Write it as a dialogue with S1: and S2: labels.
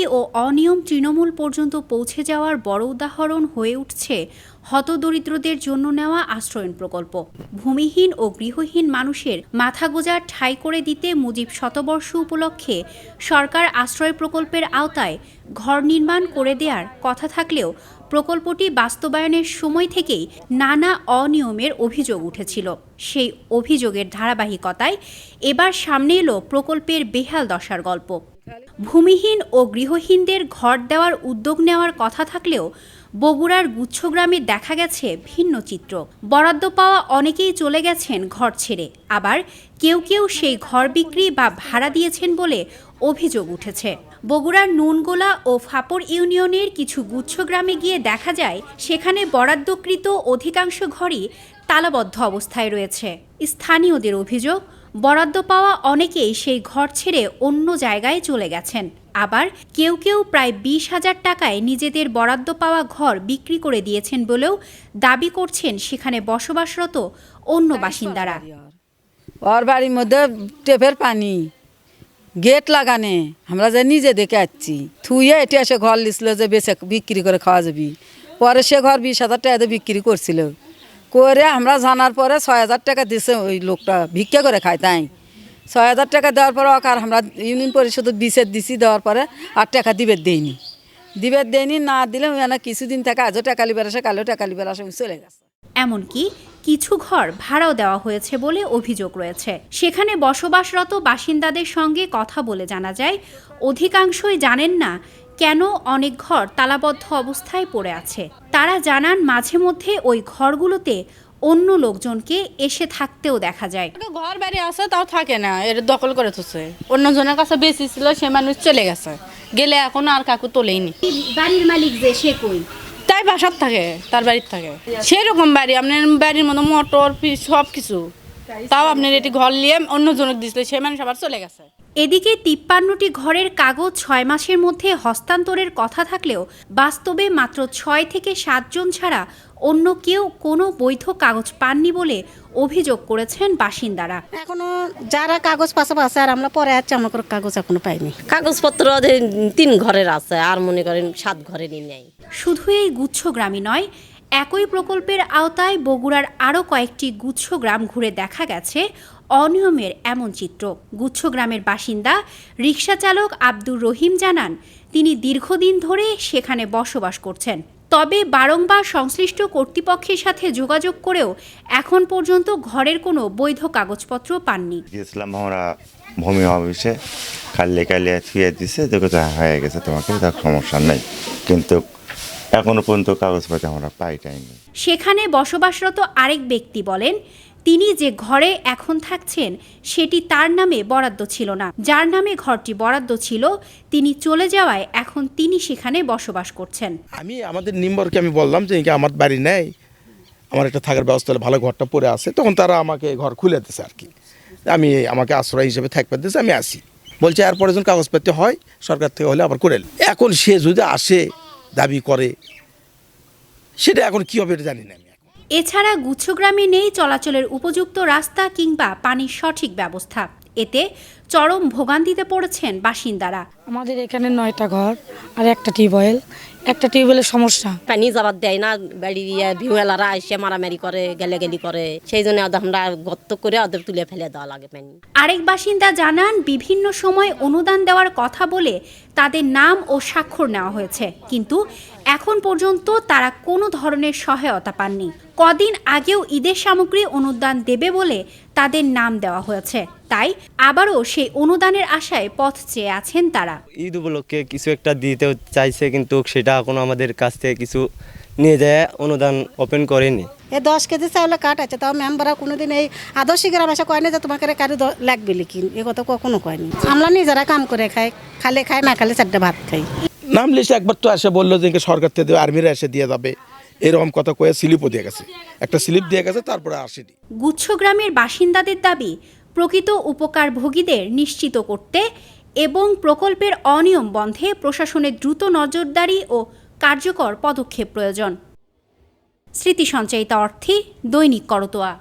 S1: দুর্নীতি ও অনিয়ম তৃণমূল পর্যন্ত পৌঁছে যাওয়ার বড় উদাহরণ হয়ে উঠছে হতদরিদ্রদের জন্য নেওয়া আশ্রয়ণ প্রকল্প। ভূমিহীন ও গৃহহীন মানুষের মাথা গোঁজার ঠাঁই করে দিতে মুজিব শতবর্ষ উপলক্ষে সরকার আশ্রয় প্রকল্পের আওতায় ঘর নির্মাণ করে দেওয়ার কথা থাকলেও প্রকল্পটি বাস্তবায়নের সময় থেকেই নানা অনিয়মের অভিযোগ উঠেছিল। সেই অভিযোগের ধারাবাহিকতায় এবার সামনে এলো প্রকল্পের বেহাল দশার গল্প। ভূমিহীন ও গৃহহীনদের ঘর দেওয়ার উদ্যোগ নেওয়ার কথা থাকলেও বগুড়ার গুচ্ছগ্রামে দেখা গেছে ভিন্ন চিত্র। বরাদ্দ পাওয়া অনেকেই চলে গেছেন ঘর ছেড়ে, আবার কেউ কেউ সেই ঘর বিক্রি বা ভাড়া দিয়েছেন বলে অভিযোগ উঠেছে। বগুড়ার নুনগোলা ও ফাপড় ইউনিয়নের কিছু গুচ্ছগ্রামে গিয়ে দেখা যায় সেখানে বরাদ্দকৃত অধিকাংশ ঘরই তালাবদ্ধ অবস্থায় রয়েছে। স্থানীয়দের অভিযোগ, বরাদ্দ পাওয়া অনেকেই সেই ঘর ছেড়ে অন্য জায়গায় চলে গেছেন, আবার কেউ কেউ প্রায় 20,000 টাকায় নিজেদের বরাদ্দ পাওয়া ঘর বিক্রি করে দিয়েছেন বলেও দাবি করছেন সেখানে বসবাসরত অন্য বাসিন্দারা।
S2: ওর বাড়ির মধ্যে টেপের পানি, গেট লাগানে, আমরা যে নিজে দেখে আসছি। থুয়ে এটি এসে ঘর লিছিল যে বেচে বিক্রি করে খাওয়া যাবি। পরে সে ঘর 20,000 টাকাতে বিক্রি করছিল, করে আমরা জানার পরে 6,000 টাকা দিছে ওই লোকটা, ভিক্ষা করে খায়। তাই 6,000 টাকা দেওয়ার পরে আর আমরা ইউনিয়ন পরিষদের বিশেষ দিছি, দেওয়ার পরে আর টাকা দিবে দেয়নি না দিলে কিছুদিন থেকে আজও টাকা লিবার আসে, কালেও টাকা লিবার আসে, চলে গেছে।
S1: এমনকি কিছু ঘর ভাড়াও দেওয়া হয়েছে বলে অভিযোগ রয়েছে। সেখানে বসবাসরত বাসিন্দাদের সঙ্গে কথা বলে জানা যায় অধিকাংশই জানেন না কেন অনেক ঘর তালাবদ্ধ অবস্থায় পড়ে আছে। তারা জানান মাঝে মধ্যে ওই ঘরগুলোতে অন্য লোকজনকে এসে থাকতেও দেখা যায়।
S3: ঘর বাড়ি আছে তাও থাকে না, এর দখল করে থুছে, অন্যজনের কাছে বেশি ছিল, সে মানুষ চলে গেছে, গেলে এখন আর কাকু তোলেইনি।
S1: বাড়ির মালিক যে সে কই?
S3: তাই বাসার থাকে, তার বাড়ির থাকে সেরকম বাড়ি, আপনার বাড়ির মতো মোটর সব কিছু, তাও আপনার এটি ঘর নিয়ে অন্যজনক দিচ্ছে, সে মানুষ আবার চলে গেছে।
S1: এদিকে 53টি ঘরের কাগজ 6 মাসের মধ্যে হস্তান্তরের কথা থাকলেও বাস্তবে মাত্র 6 থেকে 7 জন ছাড়া অন্য কেউ কোনো বৈধ কাগজ পাননি বলে অভিযোগ করেছেন বাসিন্দারা।
S4: এখনো যারা কাগজ পাশাপাশি আছে আর আমরা পরে আছি, আমরা কোনো কাগজ এখনো পাইনি।
S5: কাগজপত্র 3 ঘরের আছে, আর মনে করেন 7 ঘরেরই নেই।
S1: শুধু এই গুচ্ছগ্রামই নয়, একই প্রকল্পের আওতায় বগুড়ার আরও কয়েকটি গুচ্ছগ্রাম ঘুরে দেখা গেছে অনিয়মের এমন চিত্র। গুচ্ছগ্রামের বাসিন্দা রিকশা চালক আব্দুর রহিম জানান তিনি দীর্ঘদিন ধরে সেখানে বসবাস করছেন, তবে বারংবার সংশ্লিষ্ট কর্তৃপক্ষের সাথে যোগাযোগ করেও এখন পর্যন্ত ঘরের কোনো বৈধ কাগজপত্র পাননি।
S6: গিয়েছিলাম আমরা ভূমি অফিসে, কালে থুয়ে দিছে, দেখো হয়ে গেছে, তোমাকে সমস্যা নেই, কিন্তু এখনো পর্যন্ত কাগজপত্র আমরা পাইনি।
S1: সেখানে বসবাসরত আরেক ব্যক্তি বলেন তিনি যে ঘরে এখন থাকছেন সেটি তার নামে বরাদ্দ ছিল না। যার নামে ঘরটি বরাদ্দ ছিল তিনি চলে যাওয়ায় এখন তিনি সেখানে বসবাস করছেন।
S7: আমি আমাদের নিম্বরকে আমি বললাম যে আমার বাড়ি নেই, আমার একটা থাকার ব্যবস্থা হলে ভালো, ঘরটা পড়ে আছে, তখন তারা আমাকে ঘর খুলে দিয়েছে আর কি, আমাকে আশ্রয় হিসেবে থাকতে দিয়েছে, আমি আসি বলছে। এরপরে যখন কাগজপত্র হয় সরকার থেকে হলে আবার করে, এখন সে যদি আসে দাবি করে, সেটা এখন কি হবে এটা জানি না।
S1: এছাড়া গুচ্ছগ্রামে নেই চলাচলের উপযুক্ত রাস্তা কিংবা পানির সঠিক ব্যবস্থা, এতে চরম ভোগান্তিতে পড়েছেন বাসিন্দারা।
S8: আমাদের এখানে 9টা ঘর আর একটা টিউবওয়েলের সমস্যা,
S5: পানি যাবার দেয় না, বাড়ি ভিউয়েলারা এসে মারামারি করে, গেলি করে, সেই জন্য আমরা গর্ত করে ওদের তুলে ফেলে দেওয়া লাগে পানি।
S1: আরেক বাসিন্দা জানান বিভিন্ন সময় অনুদান দেওয়ার কথা বলে তাদের নাম ও স্বাক্ষর নেওয়া হয়েছে, কিন্তু এখন পর্যন্ত তারা কোনো ধরনের সহায়তা পাননি। কদিন আগেও ঈদের সামগ্রী অনুদান দেবে বলে তাদের নাম দেওয়া হয়েছে, তাই আবারও সেই অনুদানের আশায় পথ চেয়ে আছেন তারা।
S9: ঈদ উপলক্ষে কিছু একটা দিতে চাইছে, কিন্তু সেটা এখনো আমাদের কাছ থেকে কিছু নিয়ে যায় অনুদান ওপেন করেনি।
S4: 10 কেজি চাউলে কাঠ আছে, তাও মেম্বাররা কোনোদিন এই আদর্শ গ্রাম এসে কয়নি যে তোমাকে কারো লাগবে লিখিন, এ কথা কখনো কয়নি। আমরা নিজেরা কাম করে খাই, খালে খাই না খালে 4টা ভাত খাই।
S7: নাম লিস্টে একবার তো এসে বললো যে সরকার থেকে আর্মিরা এসে দিয়ে যাবে, এরকম কথা কয়ে স্লিপও দিয়ে গেছে, একটা স্লিপ দিয়ে গেছে, তারপরে আসেনি।
S1: গুচ্ছগ্রামের বাসিন্দাদের দাবি প্রকৃত উপকারভোগীদের নিশ্চিত করতে এবং প্রকল্পের অনিয়ম বন্ধে প্রশাসনের দ্রুত নজরদারি ও কার্যকর পদক্ষেপ প্রয়োজন। স্মৃতি সঞ্চয়িতা অর্থে দৈনিক করতোয়া।